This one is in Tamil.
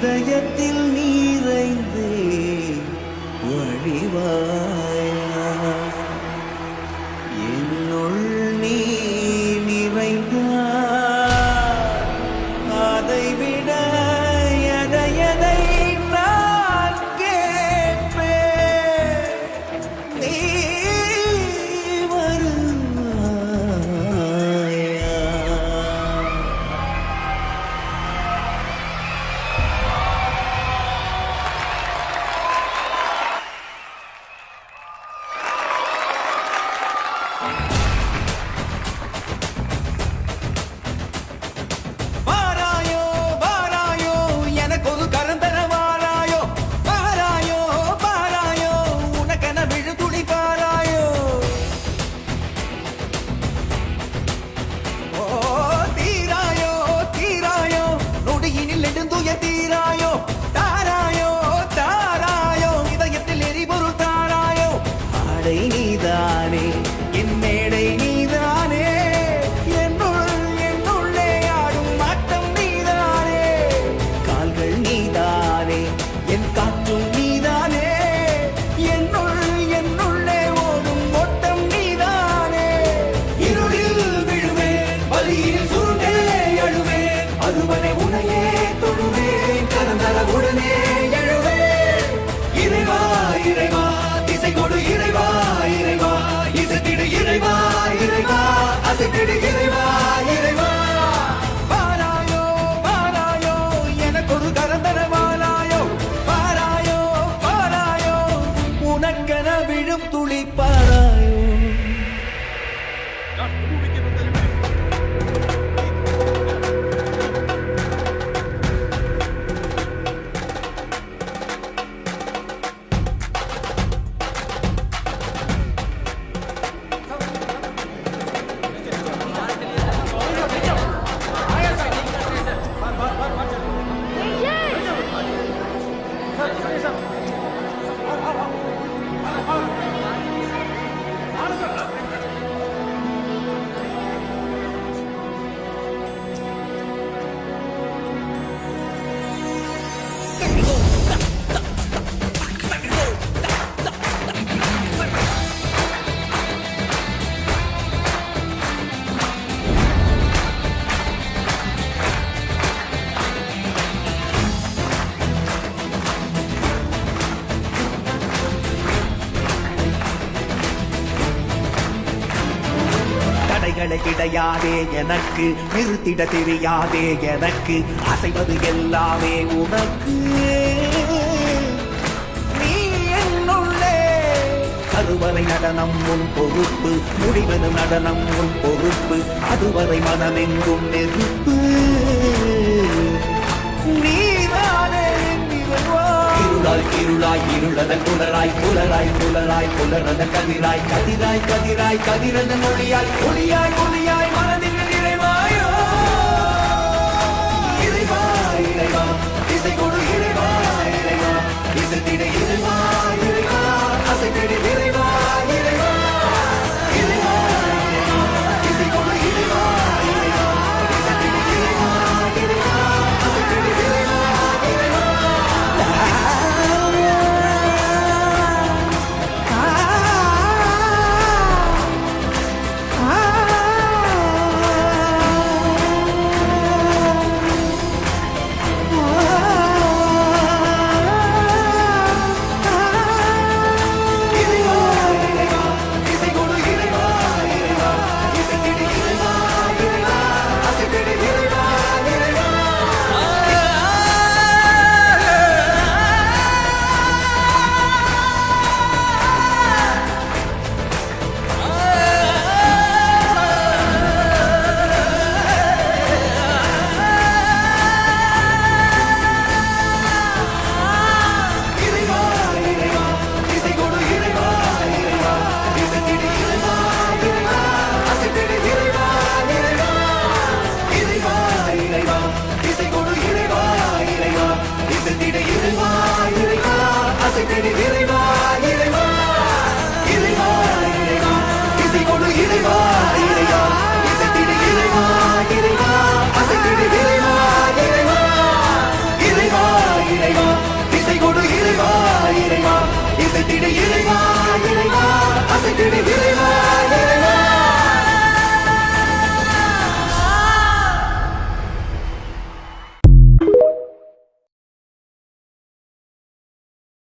இதயத்தில் நீரைந்தே வழிவாயா என்னுள் நீ நிறைந்தாய் அதை விட எதை நான் கேட்பேன் நீ வருவாயா வாராயோ வாராயோ எனக்கொரு கரந்தர வாராயோ வாராயோ வாராயோ உனக்கென விழுதுளி பாராயோ ஓ தீராயோ தீராயோ நொடியினில் நெடுந்துய தீராயோ தாராயோ தாராயோ இதயத்தில் எரிபொருள் தாராயோ ஆடை நீதானே என் மேடை நீதானே என்னுள்ளே ஆடும் ஆட்டம் நீதானே கால்கள் நீதானே என் காற்றும் நீதானே என்னுள்ளே ஓடும் ஓட்டம் நீதானே இருளில் விழுவேன் வலியில் சுருண்டே அழுவேன் அதுவரை உனையே தொழுவேன் கரந்தர உடனே எழுவேன் இறைவா இறைவா திசை கொடு இறைவா இறைவா இசைத்திடு இறைவா இறைவா அசைத்திடு இறைவா இறைவா வாராயோ வாராயோ எனக்கொரு கரந்தர வாராயோ வாராயோ வாராயோ உனக்கென விழும் துளி பாராயோ தடைகளை கிடையாதே எனக்கு நிறுத்திட தெரியாதே எனக்கு அசைவது எல்லாமே உனக்கு நீ என்னுள்ளே கருவறை நடனம் உன் பொறுப்பு முடிவெனும் நடனம் உன் பொறுப்பு அதுவரை மனமெங்கும் நெருப்பு நீதானே இருளாய் இருளாய் இருளதன் புலராய் புலராய் புலராய் புலரதன் கதிராய் கதிராய் கதிராய் கதிரதன் ஒளியாய் ஒளியாய் ஒளியாய் மனதில் நிறைவாயோ இறைவா இறைவா இசை கொடு இறைவா இறைவா இசைத்திட இறைவா இறைவா அசைத்திட இறைவா இறைவா இறைவா இசை கொடு இறைவா இறைவா இசைத்திட இறைவா இறைவா அசைத்திட இறைவா இறைவா இசைத்திட இறைவா இறைவா அசைத்திட இறைவா